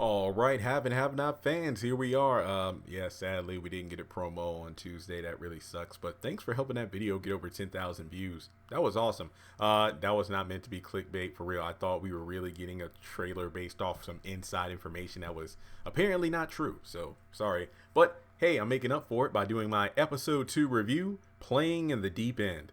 All right, have and have not fans, here we are. Yeah, sadly we didn't get a promo on Tuesday. That really sucks. But thanks for helping that video get over 10,000 views. That was awesome. That was not meant to be clickbait for real. I thought we were really getting a trailer based off some inside information that was apparently not true. So sorry, but hey, I'm making up for it by doing my episode 2 review, Playing in the Deep End.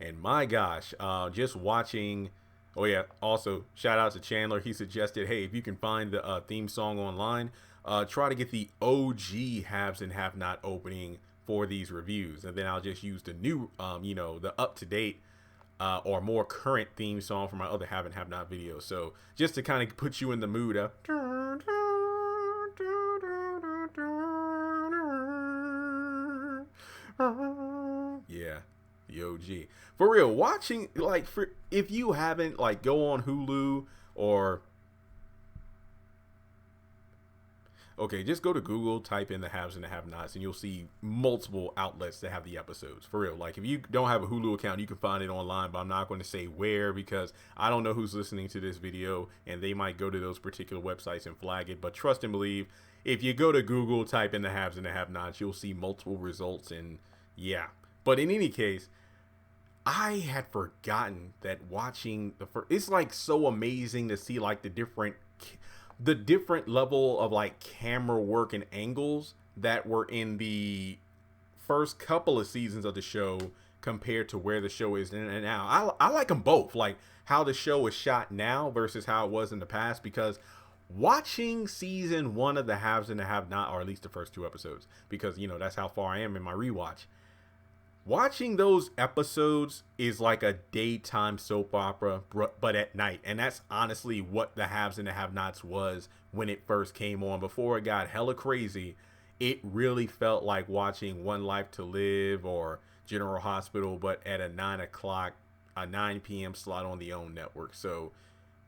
And my gosh, just watching. Oh yeah, also shout out to Chandler. He suggested, hey, if you can find the theme song online, try to get the OG haves and have not opening for these reviews, and then I'll just use the new, the up to date or more current theme song for my other have and have not videos. So just to kind of put you in the mood. Yeah, the OG. For real, watching, like, for if you haven't, like, go on Hulu or okay, just go to Google, type in the haves and the have nots, and you'll see multiple outlets that have the episodes. For real, like, if you don't have a Hulu account, you can find it online, but I'm not going to say where because I don't know who's listening to this video and they might go to those particular websites and flag it. But trust and believe, if you go to Google, type in the haves and the have nots, you'll see multiple results. And yeah, but in any case, I had forgotten that watching the first, it's like so amazing to see like the different level of like camera work and angles that were in the first couple of seasons of the show compared to where the show is in and now. I like them both, like how the show is shot now versus how it was in the past, because watching season 1 of the haves and the have not, or at least the first 2 episodes, because that's how far I am in my rewatch. Watching those episodes is like a daytime soap opera, but at night. And that's honestly what the haves and the have-nots was when it first came on. Before it got hella crazy, it really felt like watching One Life to Live or General Hospital, but at a 9 p.m. slot on the OWN network. So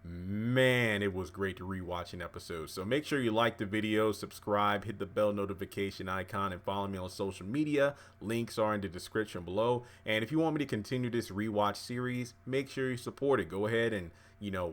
man, it was great to rewatch an episode. So make sure you like the video, subscribe, hit the bell notification icon, and follow me on social media. Links are in the description below. And if you want me to continue this rewatch series, make sure you support it. Go ahead and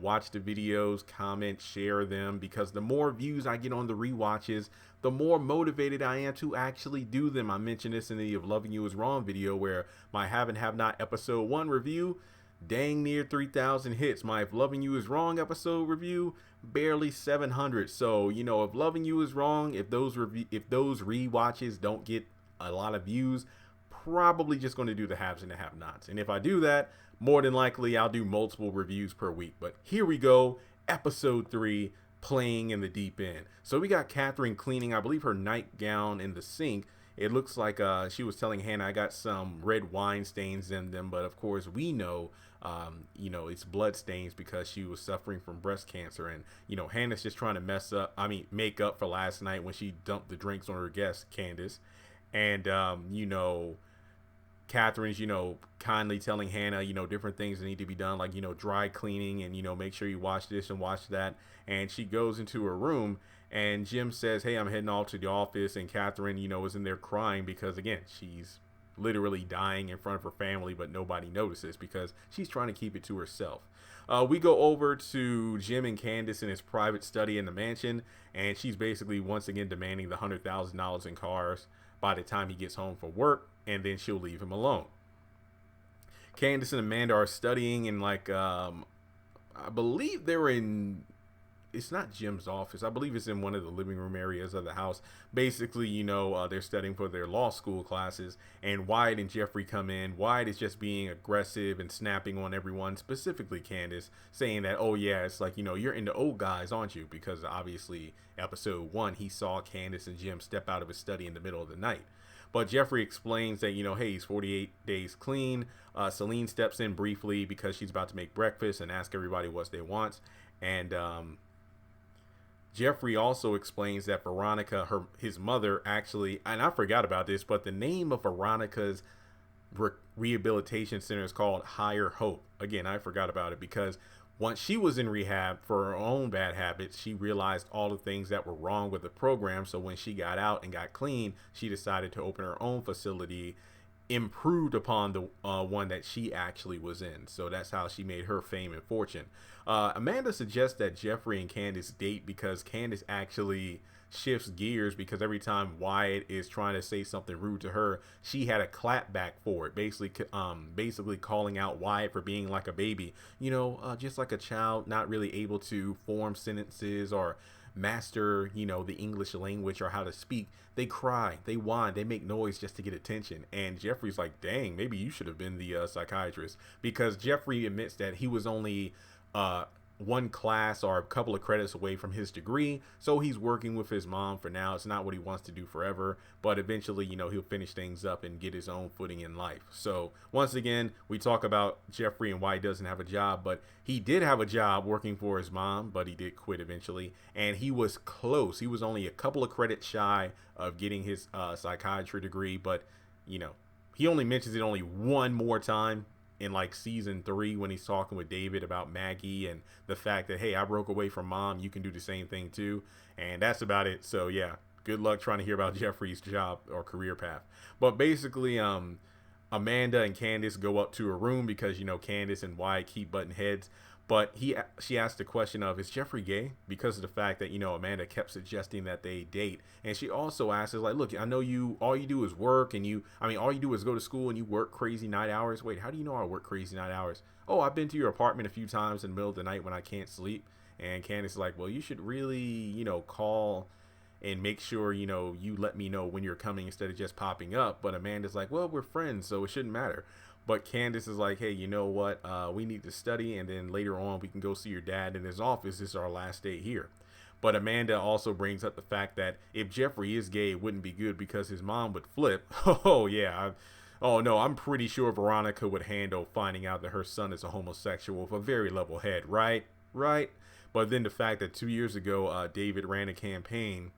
watch the videos, comment, share them, because the more views I get on the rewatches, the more motivated I am to actually do them. I mentioned this in the Of Loving You Is Wrong video, where my Have and Have Not episode 1 review dang near 3,000 hits. My If Loving You Is Wrong episode review barely 700. So if Loving You Is Wrong, if those rewatches don't get a lot of views, probably just going to do the haves and the have nots. And if I do that, more than likely I'll do multiple reviews per week. But here we go, episode 3, Playing in the Deep End. So we got Catherine cleaning, I believe, her nightgown in the sink. It looks like she was telling Hannah, I got some red wine stains in them, but of course we know, it's blood stains because she was suffering from breast cancer. And Hannah's just trying to make up for last night when she dumped the drinks on her guest Candace. And Catherine's kindly telling Hannah different things that need to be done, like dry cleaning and make sure you wash this and wash that. And she goes into her room, and Jim says, hey, I'm heading off to the office. And Catherine, is in there crying because, again, she's literally dying in front of her family, but nobody notices because she's trying to keep it to herself. We go over to Jim and Candace in his private study in the mansion, and she's basically once again demanding the $100,000 in cars by the time he gets home from work, and then she'll leave him alone. Candace and Amanda are studying in I believe they're in, it's not Jim's office. I believe it's in one of the living room areas of the house. Basically, they're studying for their law school classes, and Wyatt and Jeffrey come in. Wyatt is just being aggressive and snapping on everyone, specifically Candace, saying that, oh yeah, it's like, you're into old guys, aren't you? Because obviously episode 1, he saw Candace and Jim step out of his study in the middle of the night. But Jeffrey explains that, hey, he's 48 days clean. Celine steps in briefly because she's about to make breakfast and ask everybody what they want. And Jeffrey also explains that Veronica, his mother, actually, and I forgot about this, but the name of Veronica's rehabilitation center is called Higher Hope. Again, I forgot about it because once she was in rehab for her own bad habits, she realized all the things that were wrong with the program. So when she got out and got clean, she decided to open her own facility improved upon the one that she actually was in. So that's how she made her fame and fortune. Amanda suggests that Jeffrey and Candace date because Candace actually shifts gears, because every time Wyatt is trying to say something rude to her, she had a clap back for it, basically calling out Wyatt for being like a baby, just like a child, not really able to form sentences or master, the English language or how to speak. They cry, they whine, they make noise just to get attention. And Jeffrey's like, dang, maybe you should have been the psychiatrist, because Jeffrey admits that he was only one class or a couple of credits away from his degree, so he's working with his mom for now. It's not what he wants to do forever, but eventually, he'll finish things up and get his own footing in life. So once again, we talk about Jeffrey and why he doesn't have a job, but he did have a job working for his mom, but he did quit eventually, and he was close. He was only a couple of credits shy of getting his psychiatry degree, but he only mentions it only one more time in like season 3 when he's talking with David about Maggie and the fact that, hey, I broke away from mom, you can do the same thing too. And that's about it. So yeah, good luck trying to hear about Jeffrey's job or career path. But basically, Amanda and Candace go up to her room because Candace and Wyatt keep butting heads. But she asked the question of, is Jeffrey gay? Because of the fact that, Amanda kept suggesting that they date. And she also asks, like, look, I know all you do is work, and all you do is go to school and you work crazy night hours. Wait, how do you know I work crazy night hours? Oh, I've been to your apartment a few times in the middle of the night when I can't sleep. And Candace is like, well, you should really, call and make sure, you let me know when you're coming instead of just popping up. But Amanda's like, well, we're friends, so it shouldn't matter. But Candace is like, hey, you know what? We need to study, and then later on we can go see your dad in his office. This is our last day here. But Amanda also brings up the fact that if Jeffrey is gay, it wouldn't be good because his mom would flip. Oh, yeah. Oh, no, I'm pretty sure Veronica would handle finding out that her son is a homosexual with a very level head, right? Right? But then the fact that 2 years ago, David ran a campaign,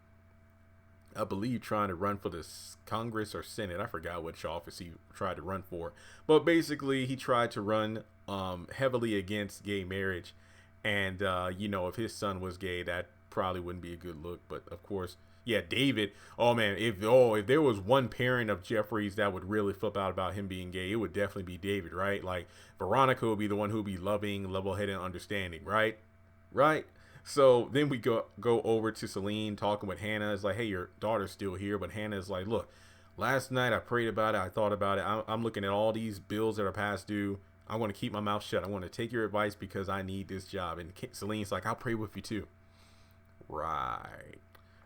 I believe, trying to run for the Congress or Senate. I forgot which office he tried to run for. But basically, he tried to run heavily against gay marriage. And, if his son was gay, that probably wouldn't be a good look. But, of course, yeah, David. Oh, man, if there was one parent of Jeffrey's that would really flip out about him being gay, it would definitely be David, right? Like, Veronica would be the one who would be loving, level-headed, and understanding, right? Right? So then we go over to Celine talking with Hannah. It's like, hey, your daughter's still here. But Hannah's like, look, last night I prayed about it. I thought about it. I'm looking at all these bills that are past due. I want to keep my mouth shut. I want to take your advice because I need this job. And Celine's like, I'll pray with you too. Right.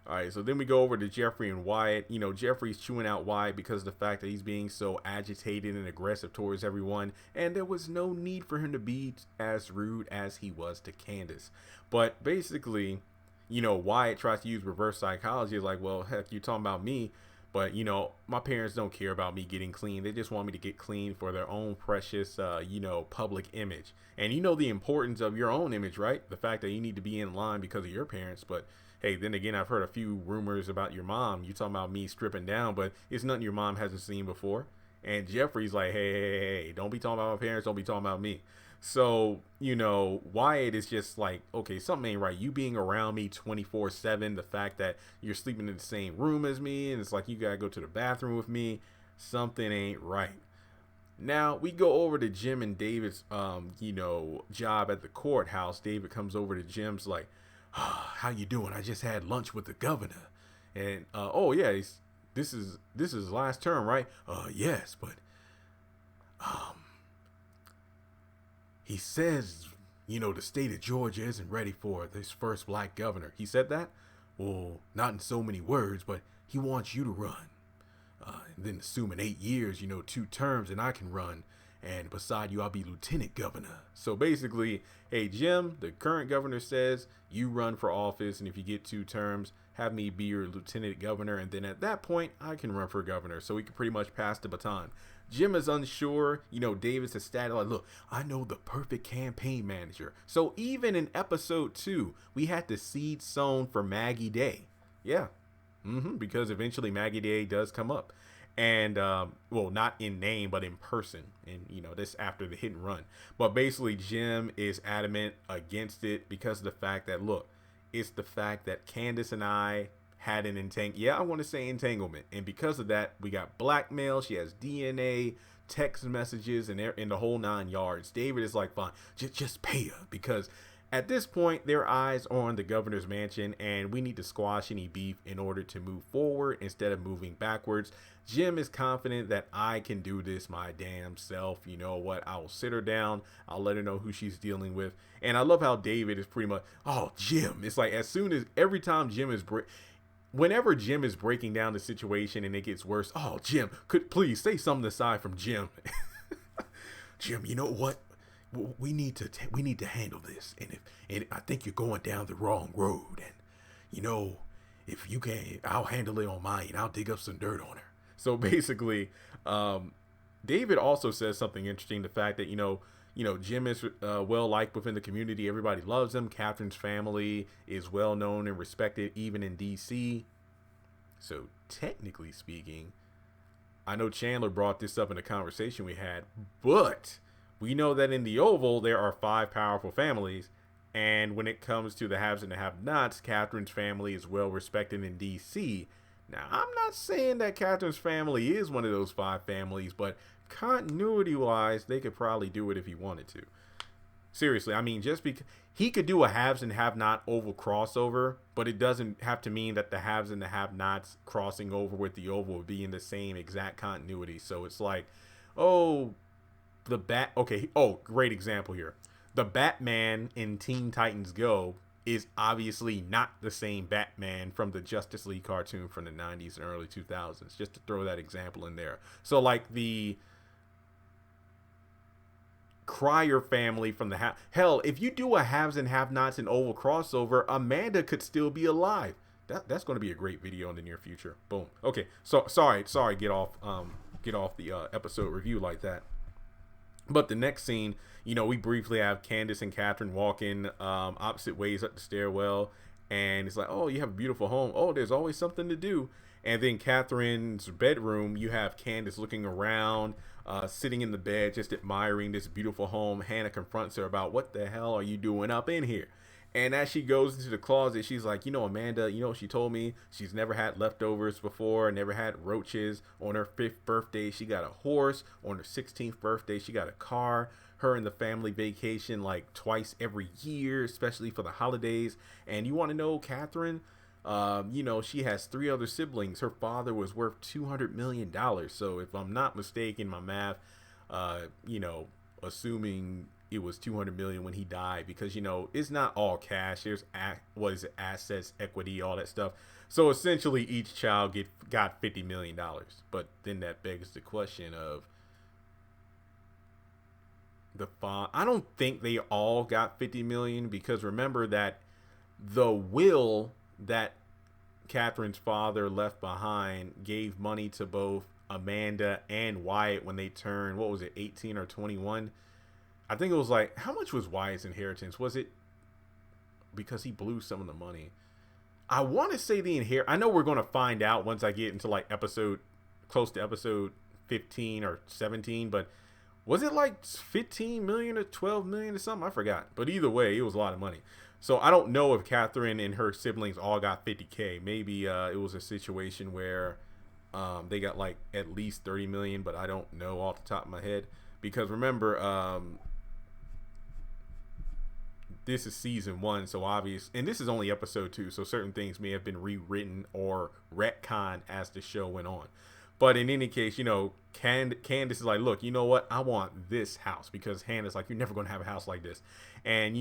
All right, so then we go over to Jeffrey and Wyatt. Jeffrey's chewing out Wyatt because of the fact that he's being so agitated and aggressive towards everyone, and there was no need for him to be as rude as he was to Candace. But basically, Wyatt tries to use reverse psychology. It's like, well, heck, you're talking about me, but, my parents don't care about me getting clean. They just want me to get clean for their own precious, public image. And the importance of your own image, right? The fact that you need to be in line because of your parents, but hey, then again, I've heard a few rumors about your mom. You talking about me stripping down, but it's nothing your mom hasn't seen before. And Jeffrey's like, hey, don't be talking about my parents. Don't be talking about me. So, Wyatt is just like, okay, something ain't right. You being around me 24/7, the fact that you're sleeping in the same room as me, and it's like you got to go to the bathroom with me. Something ain't right. Now we go over to Jim and David's, job at the courthouse. David comes over to Jim's like, how you doing? I just had lunch with the governor, and oh yeah, this is his last term, right? Yes, but he says the state of Georgia isn't ready for this first black governor. He said that. Well, not in so many words, but he wants you to run. And then assuming 8 years, 2 terms, and I can run. And beside you, I'll be lieutenant governor. So basically, hey, Jim, the current governor says you run for office, and if you get 2 terms, have me be your lieutenant governor. And then at that point, I can run for governor. So we can pretty much pass the baton. Jim is unsure. David's ecstatic. Like, look, I know the perfect campaign manager. So even in episode 2, we had the seed sown for Maggie Day. Yeah. Because eventually Maggie Day does come up. And, well, not in name, but in person. And, this after the hit and run. But basically, Jim is adamant against it because of the fact that, look, it's the fact that Candace and I had an entanglement. And because of that, we got blackmail. She has DNA, text messages, and in the whole 9 yards. David is like, fine, just pay her, because at this point, their eyes are on the governor's mansion, and we need to squash any beef in order to move forward instead of moving backwards. Jim is confident that I can do this my damn self. You know what? I will sit her down. I'll let her know who she's dealing with. And I love how David is pretty much, oh, Jim. It's like every time whenever Jim is breaking down the situation and it gets worse, oh, Jim, could please say something aside from Jim. Jim, you know what? We need to handle this, and I think you're going down the wrong road, and you know, if you can, I'll handle it on mine. I'll dig up some dirt on her. So basically, David also says something interesting: the fact that Jim is well liked within the community. Everybody loves him. Catherine's family is well known and respected, even in DC. So technically speaking, I know Chandler brought this up in a conversation we had, but we know that in the Oval, there are 5 powerful families. And when it comes to the haves and the have-nots, Catherine's family is well respected in D.C. Now, I'm not saying that Catherine's family is one of those 5 families, but continuity-wise, they could probably do it if he wanted to. Seriously, I mean, just because he could do a haves and have-not Oval crossover, but it doesn't have to mean that the haves and the have-nots crossing over with the Oval would be in the same exact continuity. So it's like, great example here. The Batman in Teen Titans Go is obviously not the same Batman from the Justice League cartoon from the 90s and early 2000s, just to throw that example in there. So like the Crier family from the hell, if you do a haves and have-nots and Oval crossover, Amanda could still be alive. That's going to be a great video in the near future. Boom. Okay, so sorry, get off the episode review like that. But the next scene, we briefly have Candace and Catherine walking opposite ways up the stairwell. And it's like, oh, you have a beautiful home. Oh, there's always something to do. And then Catherine's bedroom, you have Candace looking around, sitting in the bed, just admiring this beautiful home. Hannah confronts her about, what the hell are you doing up in here? And as she goes into the closet, she's like, Amanda, she told me she's never had leftovers before, never had roaches. On her 5th birthday, she got a horse. On her 16th birthday, she got a car. Her and the family vacation like twice every year, especially for the holidays. And you want to know, Catherine, she has 3 other siblings. Her father was worth $200 million. So if I'm not mistaken, my math, assuming it was 200 million when he died, because it's not all cash. There's assets, equity, all that stuff. So essentially each child got $50 million. But then that begs the question of I don't think they all got 50 million, because remember that the will that Catherine's father left behind gave money to both Amanda and Wyatt when they turned, 18 or 21? I think it was like, how much was Wyatt's inheritance? Was it because he blew some of the money? I want to say I know we're going to find out once I get into like close to episode 15 or 17, but was it like 15 million or 12 million or something? I forgot. But either way, it was a lot of money. So I don't know if Catherine and her siblings all got 50K. Maybe it was a situation where they got like at least 30 million, but I don't know off the top of my head. Because remember, this is season 1, so obvious, and this is only episode 2, so certain things may have been rewritten or retconned as the show went on. But in any case, Candace is like, look, you know what? I want this house, because Hannah's like, you're never going to have a house like this. And,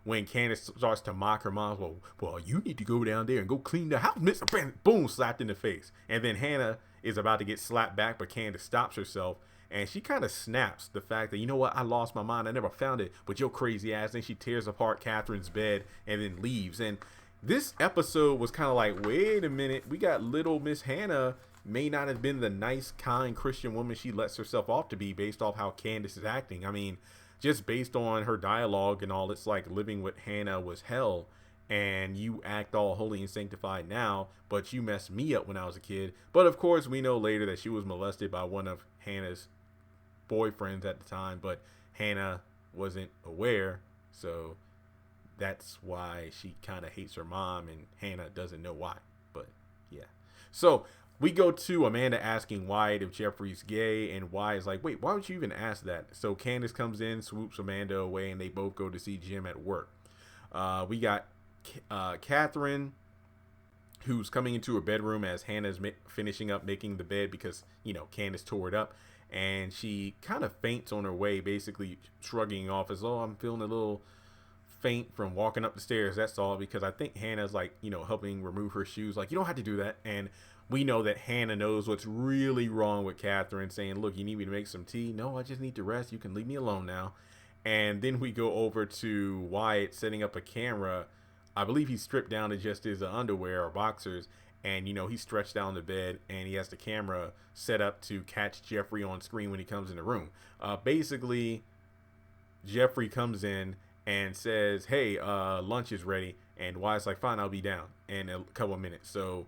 when Candace starts to mock her mom, well, you need to go down there and go clean the house, Mr. Bam, boom, slapped in the face. And then Hannah is about to get slapped back, but Candace stops herself. And she kind of snaps the fact that, you know what, I lost my mind. I never found it, but your crazy ass. Then she tears apart Catherine's bed and then leaves. And this episode was kind of like, wait a minute. We got little Miss Hannah may not have been the nice, kind Christian woman she lets herself off to be based off how Candace is acting. I mean, just based on her dialogue and all, it's like living with Hannah was hell. And you act all holy and sanctified now, but you messed me up when I was a kid. But of course, we know later that she was molested by one of Hannah's boyfriends at the time, but Hannah wasn't aware, so that's why she kind of hates her mom, and Hannah doesn't know why. But Yeah. So we go to Amanda asking Wyatt if Jeffrey's gay, and Wyatt's like, wait, why would you even ask that? So Candace comes in, swoops Amanda away, and they both go to see Jim at work. We got Catherine, who's coming into her bedroom as Hannah's finishing up making the bed because, Candace tore it up. And she kind of faints on her way, basically shrugging off as, oh, I'm feeling a little faint from walking up the stairs. That's all, because I think Hannah's like, helping remove her shoes. Like, you don't have to do that. And we know that Hannah knows what's really wrong with Catherine, saying, look, you need me to make some tea? No, I just need to rest. You can leave me alone now. And then we go over to Wyatt setting up a camera. I believe he's stripped down to just his underwear or boxers. And, he's stretched out on the bed and he has the camera set up to catch Jeffrey on screen when he comes in the room. Basically, Jeffrey comes in and says, hey, lunch is ready. And Wyatt's like, fine, I'll be down in a couple of minutes. So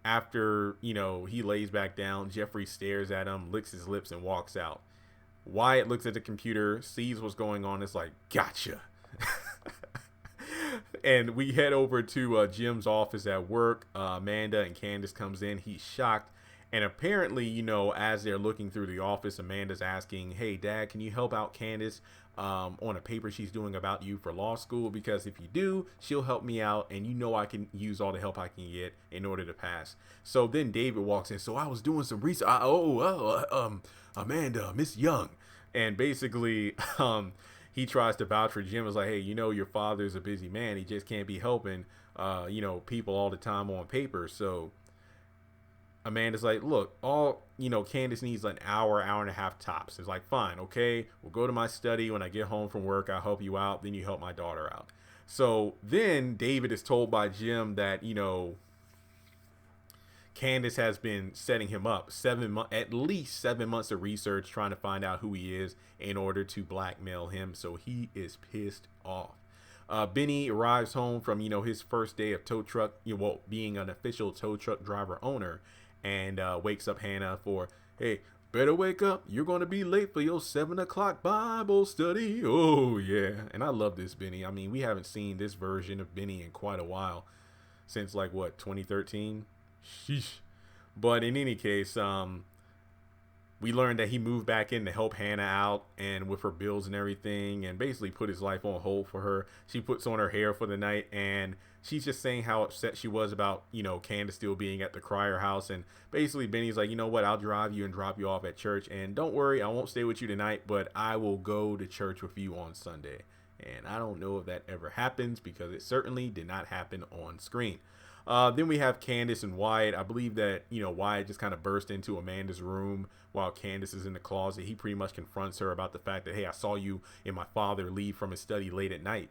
after, he lays back down, Jeffrey stares at him, licks his lips, and walks out. Wyatt looks at the computer, sees what's going on. It's like, gotcha. And we head over to Jim's office at work. Amanda and Candace comes in. He's shocked. And apparently, as they're looking through the office, Amanda's asking, hey, Dad, can you help out Candace on a paper she's doing about you for law school? Because if you do, she'll help me out. And I can use all the help I can get in order to pass. So then David walks in. So I was doing some research. Amanda, Miss Young. And basically, he tries to vouch for Jim. Is like, hey, your father's a busy man. He just can't be helping, people all the time on paper. So Amanda's like, look, Candace needs an hour and a half tops. It's like, fine, okay, we'll go to my study. When I get home from work, I'll help you out. Then you help my daughter out. So then David is told by Jim that, Candace has been setting him up at least 7 months of research trying to find out who he is in order to blackmail him. So he is pissed off. Benny arrives home from, his first day of tow truck, being an official tow truck driver owner, and wakes up Hannah for, hey, better wake up. You're going to be late for your 7 o'clock Bible study. Oh, yeah. And I love this Benny. I mean, we haven't seen this version of Benny in quite a while, since 2013? Sheesh. But in any case, we learned that he moved back in to help Hannah out and with her bills and everything, and basically put his life on hold for her. She puts on her hair for the night, and she's just saying how upset she was about, Candace still being at the Crier house. And basically Benny's like, you know what, I'll drive you and drop you off at church. And don't worry, I won't stay with you tonight, but I will go to church with you on Sunday. And I don't know if that ever happens, because it certainly did not happen on screen. Then we have Candace and Wyatt. I believe that, Wyatt just kind of burst into Amanda's room while Candace is in the closet. He pretty much confronts her about the fact that, hey, I saw you and my father leave from his study late at night,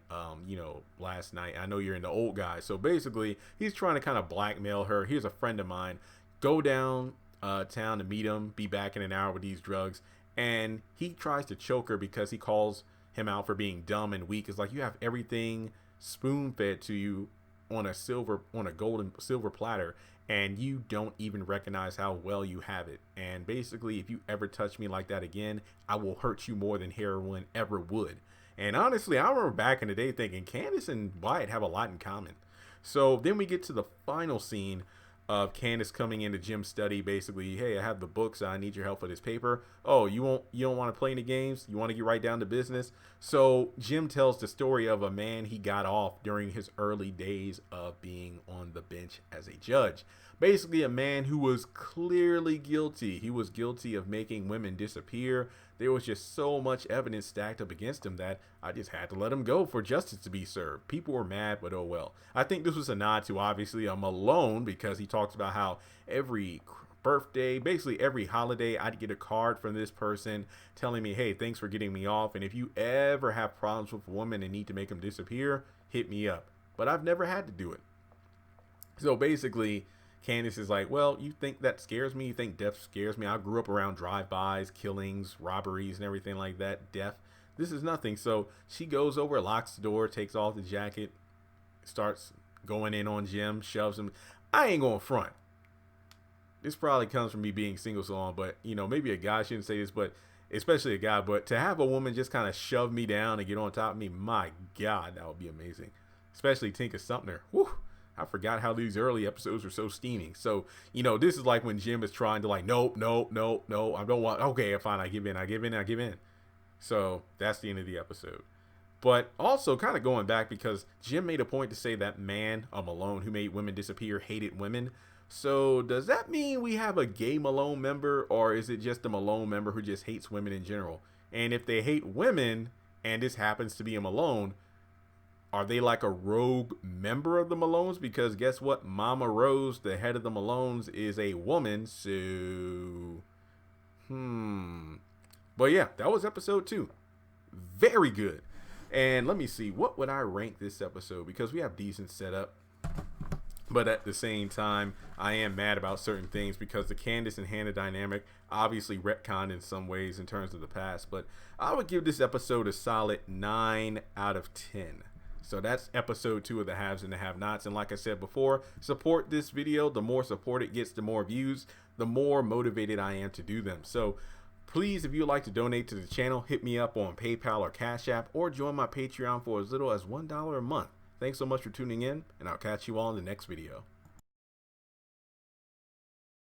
last night. I know you're into old guys. So basically, he's trying to kind of blackmail her. Here's a friend of mine. Go down town to meet him. Be back in an hour with these drugs. And he tries to choke her because he calls him out for being dumb and weak. It's like, you have everything spoon-fed to you on a golden silver platter, and you don't even recognize how well you have it. And basically, if you ever touch me like that again, I will hurt you more than heroin ever would. And honestly, I remember back in the day thinking Candace and Wyatt have a lot in common. So then we get to the final scene of Candace coming into Jim's study, basically, hey, I have the books, I need your help for this paper. Oh, you don't want to play any games? You want to get right down to business? So Jim tells the story of a man he got off during his early days of being on the bench as a judge. Basically, a man who was clearly guilty. He was guilty of making women disappear. There was just so much evidence stacked up against him that I just had to let him go for justice to be served. People were mad, but oh well. I think this was a nod to, obviously, Malone, because he talks about how every birthday, basically every holiday, I'd get a card from this person telling me, hey, thanks for getting me off. And if you ever have problems with a woman and need to make them disappear, hit me up. But I've never had to do it. So basically, Candace is like, well, you think that scares me? You think death scares me? I grew up around drive-bys, killings, robberies, and everything like that. Death. This is nothing. So she goes over, locks the door, takes off the jacket, starts going in on Jim, shoves him. I ain't going front. This probably comes from me being single so long, but, maybe a guy shouldn't say this, but especially a guy. But to have a woman just kind of shove me down and get on top of me, my God, that would be amazing. Especially Tinka Sumner. Whew. I forgot how these early episodes were so steaming. So, you know, this is like when Jim is trying to like, nope, nope, nope, no, I don't want, okay, fine, I give in, I give in, I give in. So that's the end of the episode. But also kind of going back, because Jim made a point to say that man, Malone, who made women disappear, hated women. So does that mean we have a gay Malone member, or is it just a Malone member who just hates women in general? And if they hate women, and this happens to be a Malone, are they like a rogue member of the Malones? Because guess what? Mama Rose, the head of the Malones, is a woman. So, But yeah, that was episode 2. Very good. And let me see, what would I rank this episode? Because we have decent setup. But at the same time, I am mad about certain things because the Candace and Hannah dynamic obviously retconned in some ways in terms of the past. But I would give this episode a solid 9 out of 10. So that's episode 2 of the Haves and the Have-Nots. And like I said before, support this video. The more support it gets, the more views, the more motivated I am to do them. So please, if you'd like to donate to the channel, hit me up on PayPal or Cash App, or join my Patreon for as little as $1 a month. Thanks so much for tuning in, and I'll catch you all in the next video.